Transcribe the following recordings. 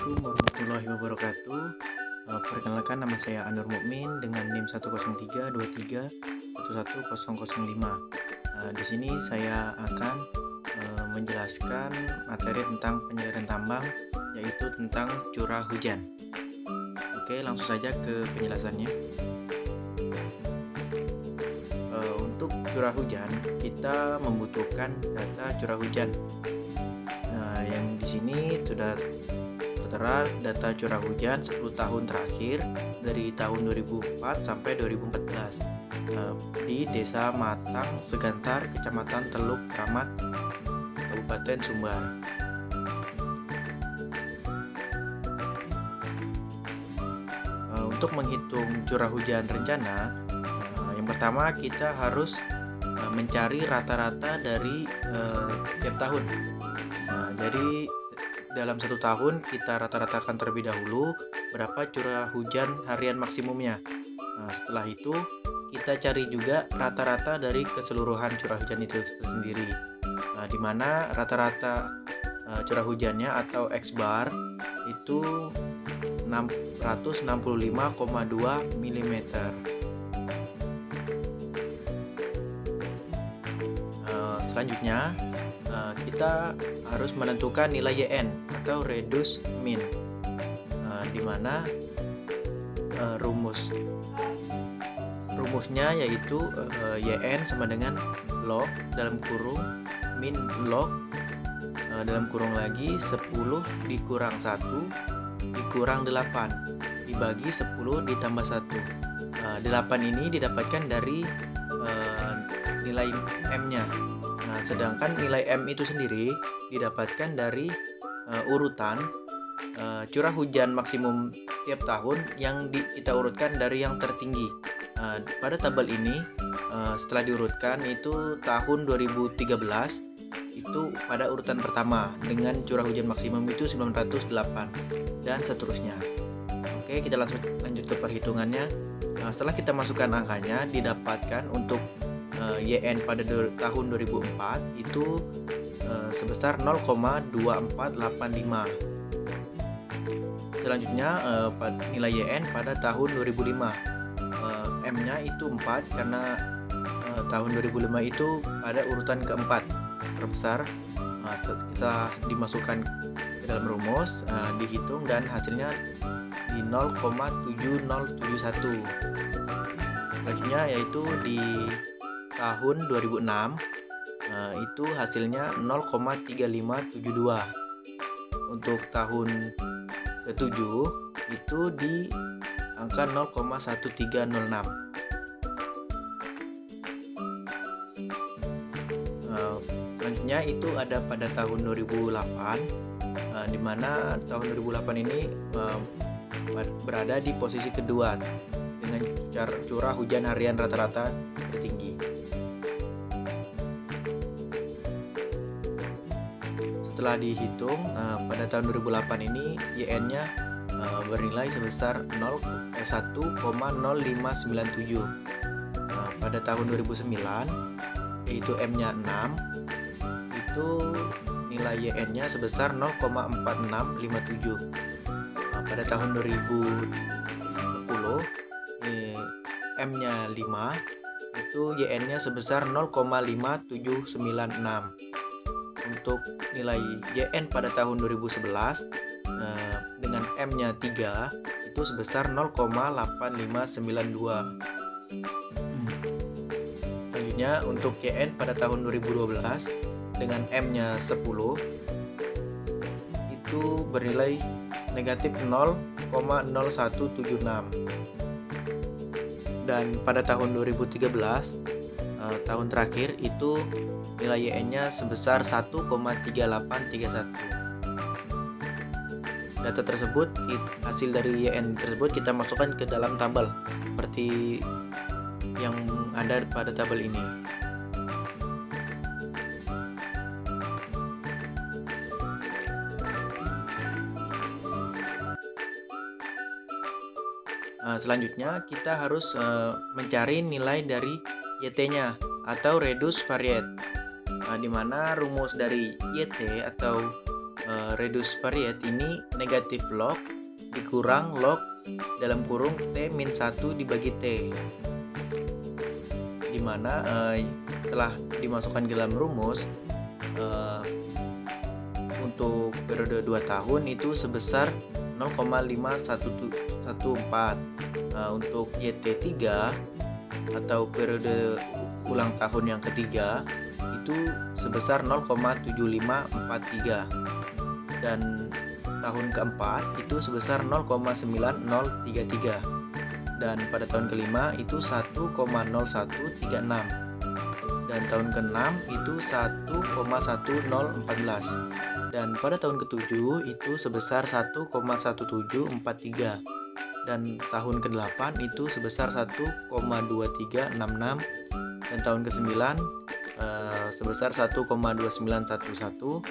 Assalamualaikum warahmatullahi wabarakatuh. Perkenalkan, nama saya Anur Mukmin dengan NIM 10323111005. Di sini saya akan menjelaskan materi tentang penyadaran tambang, yaitu tentang curah hujan. Oke, langsung saja ke penjelasannya. Untuk curah hujan, kita membutuhkan data curah hujan. Nah, yang di sini sudah tertera data curah hujan 10 tahun terakhir dari tahun 2004 sampai 2014 di Desa Matang, Segantar, Kecamatan Teluk Kramat, Kabupaten Sumbar. Untuk menghitung curah hujan rencana, yang pertama kita harus mencari rata-rata dari tiap tahun. Jadi dalam satu tahun kita rata-ratakan terlebih dahulu berapa curah hujan harian maksimumnya. Setelah itu kita cari juga rata-rata dari keseluruhan curah hujan itu sendiri, di mana rata-rata curah hujannya atau X bar itu 665,2 mm. Selanjutnya kita harus menentukan nilai YN atau reduce min, di mana rumusnya yaitu YN sama dengan log dalam kurung min log dalam kurung lagi 10 dikurang 1 dikurang 8 dibagi 10 ditambah 1. 8 ini didapatkan dari nilai M-nya. Sedangkan nilai M itu sendiri didapatkan dari urutan curah hujan maksimum tiap tahun yang kita urutkan dari yang tertinggi. Pada tabel ini setelah diurutkan itu tahun 2013 itu pada urutan pertama dengan curah hujan maksimum itu 908 dan seterusnya. Oke, kita lanjut ke perhitungannya. Setelah kita masukkan angkanya, didapatkan untuk YN pada tahun 2004 itu sebesar 0,2485. Selanjutnya nilai YN pada tahun 2005, M-nya itu 4 karena tahun 2005 itu pada urutan keempat terbesar. Kita dimasukkan ke dalam rumus, dihitung dan hasilnya di 0,7071. Selanjutnya yaitu di tahun 2006 itu hasilnya 0,3572. Untuk tahun ke-7 itu di angka 0,1306. Selanjutnya itu ada pada tahun 2008, di mana tahun 2008 ini berada di posisi kedua dengan curah hujan harian rata-rata tertinggi. Setelah dihitung pada tahun 2008 ini YN-nya bernilai sebesar 1,0597. Pada tahun 2009 yaitu M-nya 6, itu nilai YN-nya sebesar 0,4657. Pada tahun 2010 M-nya 5, itu YN-nya sebesar 0,5796. Untuk nilai YN pada tahun 2011 dengan M-nya 3 itu sebesar 0,8592. Selanjutnya untuk YN pada tahun 2012 dengan M-nya 10 itu bernilai negatif 0,0176. Dan pada tahun 2013 tahun terakhir itu nilai YN-nya sebesar 1,3831. Data tersebut, hasil dari YN tersebut kita masukkan ke dalam tabel seperti yang ada pada tabel ini. Selanjutnya kita harus mencari nilai dari YT-nya atau reduce variate, di mana rumus dari YT atau reduce variate ini negatif log dikurang log dalam kurung T min 1 dibagi T, dimana setelah dimasukkan ke dalam rumus untuk periode 2 tahun itu sebesar 0,5114. Untuk YT3 atau periode ulang tahun yang ketiga itu sebesar 0,7543, dan tahun keempat itu sebesar 0,9033, dan pada tahun kelima itu 1,0136, dan tahun keenam itu 1,1014, dan pada tahun ketujuh itu sebesar 1,1743, dan tahun ke-8 itu sebesar 1,2366, dan tahun ke-9 sebesar 1,2911,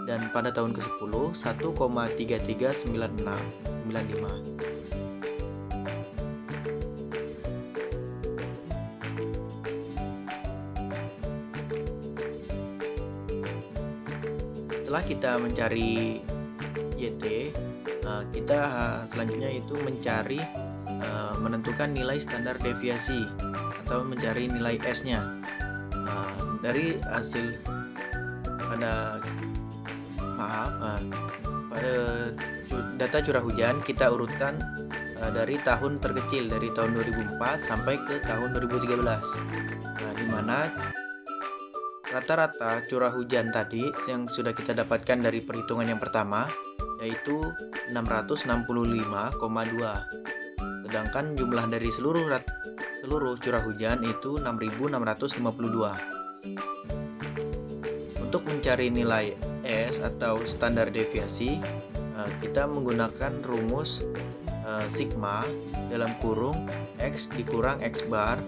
dan pada tahun ke-10 1,339695. Setelah kita mencari YT, kita selanjutnya itu mencari menentukan nilai standar deviasi atau mencari nilai S-nya. Dari hasil pada data curah hujan kita urutkan dari tahun terkecil, dari tahun 2004 sampai ke tahun 2013. Di mana rata-rata curah hujan tadi yang sudah kita dapatkan dari perhitungan yang pertama yaitu 665,2. Sedangkan jumlah dari seluruh curah hujan itu 6.652. Untuk mencari nilai S atau standar deviasi, kita menggunakan rumus sigma dalam kurung X dikurang X bar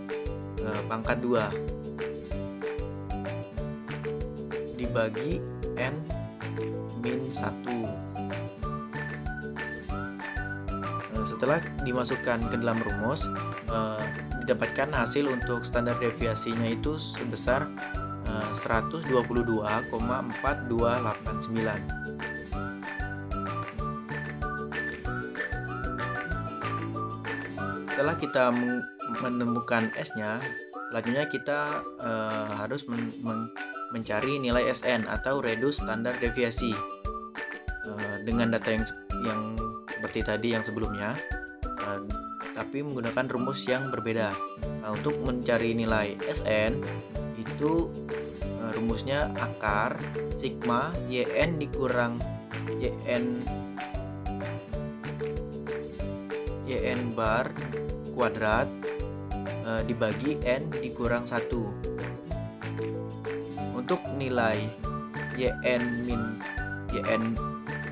pangkat 2 dibagi N min 1. Setelah dimasukkan ke dalam rumus, didapatkan hasil untuk standar deviasinya itu sebesar 122,4289. Setelah kita menemukan S-nya, selanjutnya kita harus mencari nilai SN atau reduce standar deviasi dengan data yang seperti tadi yang sebelumnya, tapi menggunakan rumus yang berbeda. Untuk mencari nilai SN itu rumusnya akar sigma YN dikurang YN bar kuadrat dibagi N dikurang 1. Untuk nilai YN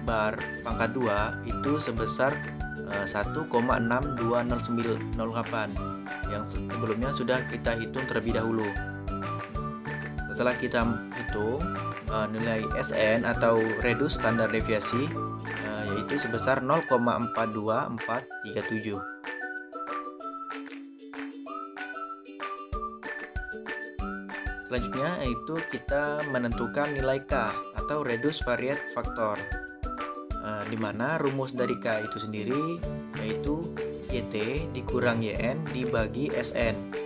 bar pangkat 2 itu sebesar 1,62008 yang sebelumnya sudah kita hitung terlebih dahulu. Setelah kita hitung nilai SN atau reduce standar deviasi yaitu sebesar 0,42437. Selanjutnya yaitu kita menentukan nilai K atau reduce variate factor, di mana rumus dari K itu sendiri yaitu YT dikurang YN dibagi SN.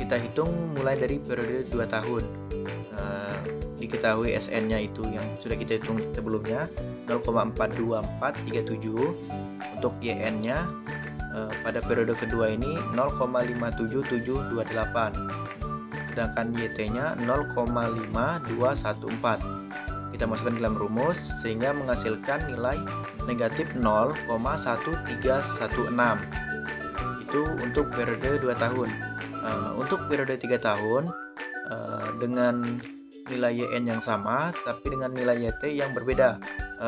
Kita hitung mulai dari periode 2 tahun. Diketahui SN-nya itu yang sudah kita hitung sebelumnya 0,42437. Untuk YN-nya pada periode kedua ini 0,57728, sedangkan YT-nya 0,5214. Kita masukkan dalam rumus sehingga menghasilkan nilai negatif 0,1316. Itu untuk periode 2 tahun. Untuk periode 3 tahun dengan nilai YN yang sama tapi dengan nilai YT yang berbeda.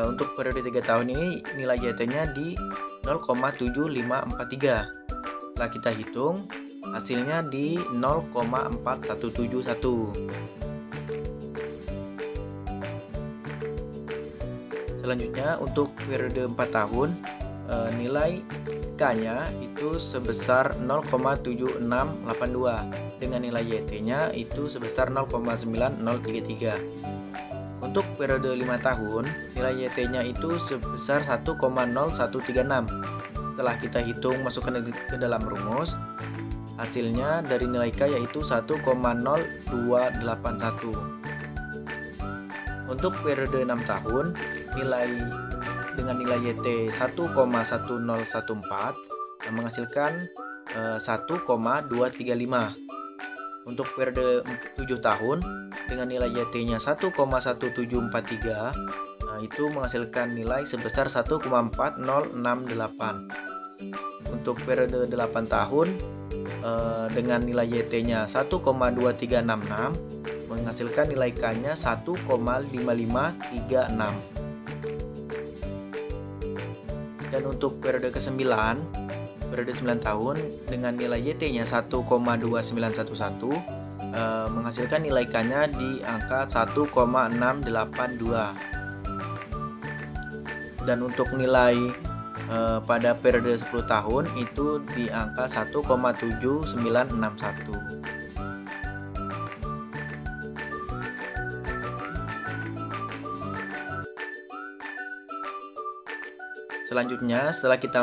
Untuk periode 3 tahun ini nilai YT-nya di 0,7543. Setelah kita hitung hasilnya di 0,4171. Selanjutnya untuk periode 4 tahun nilai K-nya itu sebesar 0,7682. dengan nilai YT-nya itu sebesar 0,9033. Untuk periode 5 tahun, nilai YT-nya itu sebesar 1,0136. Setelah kita hitung masukkan ke dalam rumus, hasilnya dari nilai K yaitu 1,0281. Untuk periode 6 tahun, dengan nilai YT 1,1014 menghasilkan 1,235. Untuk periode 7 tahun dengan nilai YT-nya 1,1743 itu menghasilkan nilai sebesar 1,4068. Untuk periode 8 tahun dengan nilai YT-nya 1,2366 menghasilkan nilai K-nya 1,5536. Dan untuk periode ke-9, periode 9 tahun dengan nilai YT-nya 1,2911 menghasilkan nilai K-nya di angka 1,682. Dan untuk nilai pada periode 10 tahun itu di angka 1,7961. Selanjutnya, setelah kita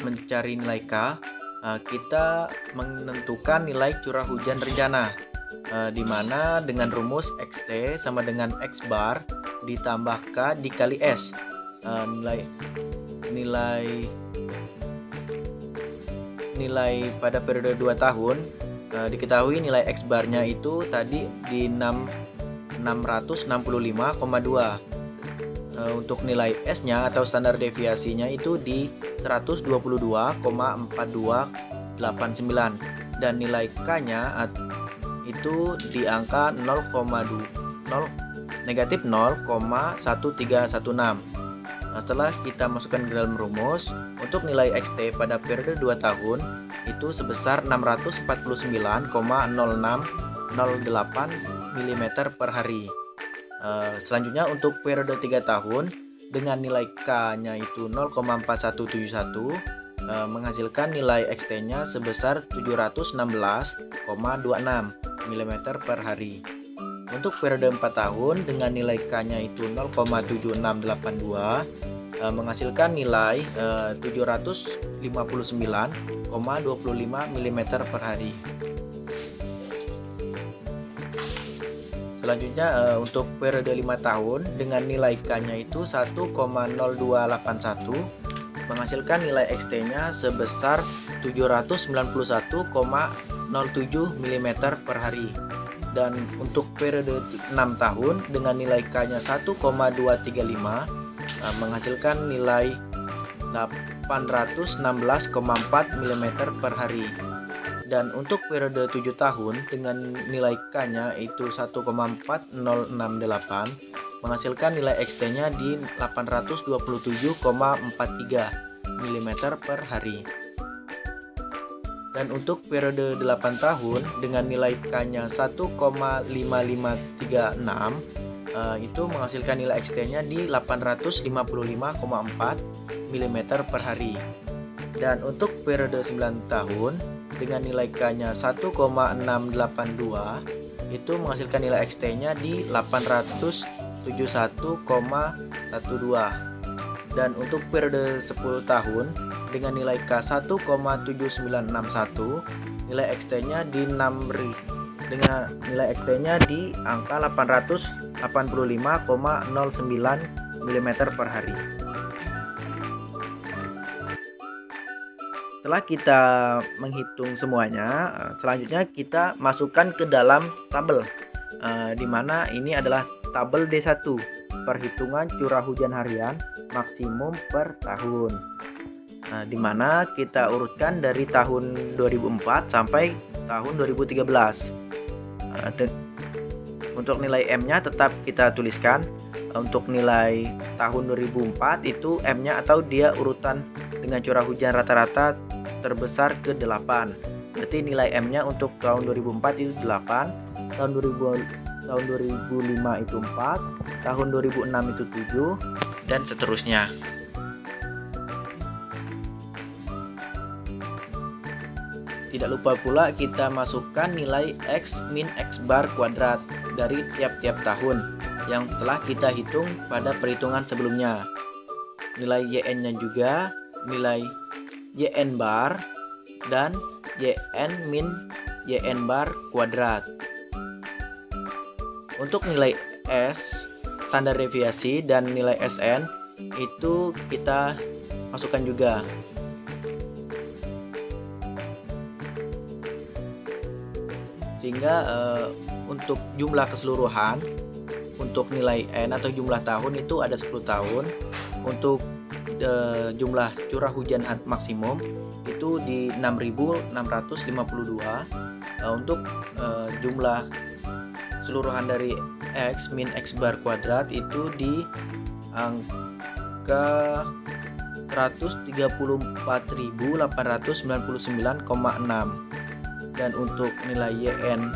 mencari nilai K, kita menentukan nilai curah hujan rencana, di mana dengan rumus XT sama dengan X bar ditambah K dikali S. Nilai pada periode 2 tahun diketahui nilai X barnya itu tadi di 665,2. Untuk nilai S-nya atau standar deviasinya itu di 122,4289 dan nilai K-nya itu di angka negatif 0,1316. Setelah kita masukkan ke dalam rumus, untuk nilai XT pada periode 2 tahun itu sebesar 649,0608 mm per hari. Selanjutnya untuk periode 3 tahun dengan nilai K-nya itu 0,4171 menghasilkan nilai XT-nya sebesar 716,26 mm per hari. Untuk periode 4 tahun dengan nilai K-nya itu 0,7682 menghasilkan nilai 759,25 mm per hari. Selanjutnya untuk periode 5 tahun dengan nilai K-nya itu 1,0281 menghasilkan nilai XT-nya sebesar 791,07 mm per hari. Dan untuk periode 6 tahun dengan nilai K-nya 1,235 menghasilkan nilai 816,4 mm per hari. Dan untuk periode 7 tahun dengan nilai K-nya itu 1,4068 menghasilkan nilai XT-nya di 827,43 mm per hari. Dan untuk periode 8 tahun dengan nilai K-nya 1,5536 itu menghasilkan nilai XT-nya di 855,4 mm per hari. Dan untuk periode 9 tahun dengan nilai K-nya 1,682 itu menghasilkan nilai XT-nya di 871,12. Dan untuk periode 10 tahun dengan nilai K 1,7961 nilai XT-nya di 6 dengan nilai XT-nya di angka 885,09 mm per hari. Setelah kita menghitung semuanya, selanjutnya kita masukkan ke dalam tabel, di mana ini adalah tabel D1, perhitungan curah hujan harian maksimum per tahun. Di mana kita urutkan dari tahun 2004 sampai tahun 2013. Untuk nilai M-nya tetap kita tuliskan. Untuk nilai tahun 2004 itu M-nya atau dia urutan dengan curah hujan rata-rata terbesar ke-8. Berarti nilai M-nya untuk tahun 2004 itu 8, tahun 2005 itu 4, tahun 2006 itu 7, dan seterusnya. Tidak lupa pula kita masukkan nilai X min X bar kuadrat dari tiap-tiap tahun yang telah kita hitung pada perhitungan sebelumnya. Nilai YN-nya juga, nilai YN bar, dan YN min YN bar kuadrat. Untuk nilai S, standar deviasi, dan nilai SN itu kita masukkan juga. Sehingga untuk jumlah keseluruhan, untuk nilai N atau jumlah tahun itu ada 10 tahun. Untuk jumlah curah hujan maksimum itu di 6.652. Untuk jumlah keseluruhan dari X min X bar kuadrat itu di angka 134.899,6. Dan untuk nilai YN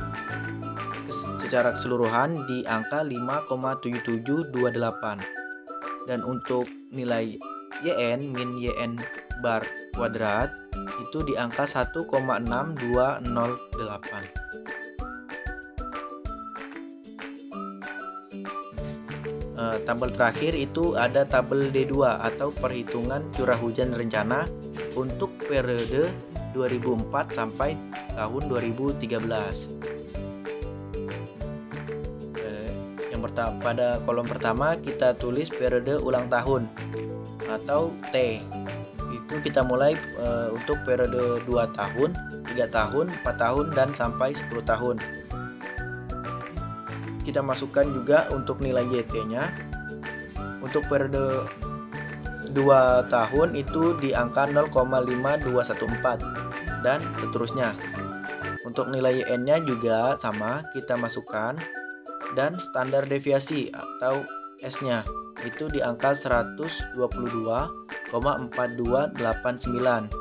secara keseluruhan di angka 5,7728. Dan untuk nilai YN min YN bar kuadrat itu di angka 1,6208. Tabel terakhir itu ada tabel D2 atau perhitungan curah hujan rencana untuk periode 2004 sampai tahun 2013. Pada kolom pertama kita tulis periode ulang tahun atau T. Itu kita mulai untuk periode 2 tahun, 3 tahun, 4 tahun, dan sampai 10 tahun. Kita masukkan juga untuk nilai YT-nya. Untuk periode 2 tahun itu di angka 0,5214 dan seterusnya. Untuk nilai YN-nya juga sama, kita masukkan. Dan standar deviasi atau S-nya itu di angka 122,4289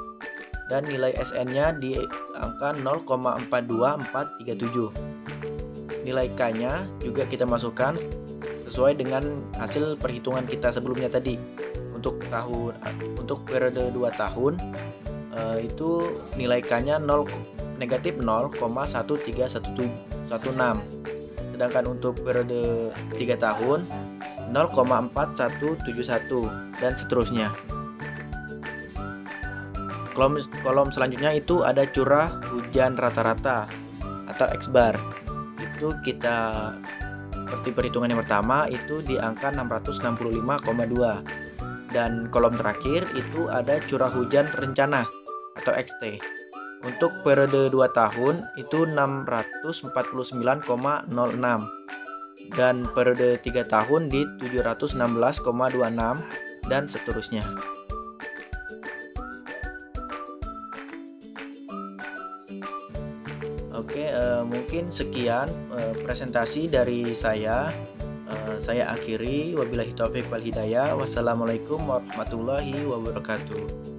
dan nilai SN-nya di angka 0,424437. Nilai K-nya juga kita masukkan sesuai dengan hasil perhitungan kita sebelumnya tadi. Untuk periode 2 tahun itu nilai K-nya negatif 0,1316. Sedangkan untuk periode 3 tahun 0,4171 dan seterusnya. Kolom selanjutnya itu ada curah hujan rata-rata atau X bar. Itu kita seperti perhitungan yang pertama itu di angka 665,2. Dan kolom terakhir itu ada curah hujan rencana atau XT. Untuk periode 2 tahun itu 649,06 dan periode 3 tahun di 716,26 dan seterusnya. Oke, mungkin sekian presentasi dari saya. Saya akhiri, wabillahi taufiq wal hidayah. Wassalamualaikum warahmatullahi wabarakatuh.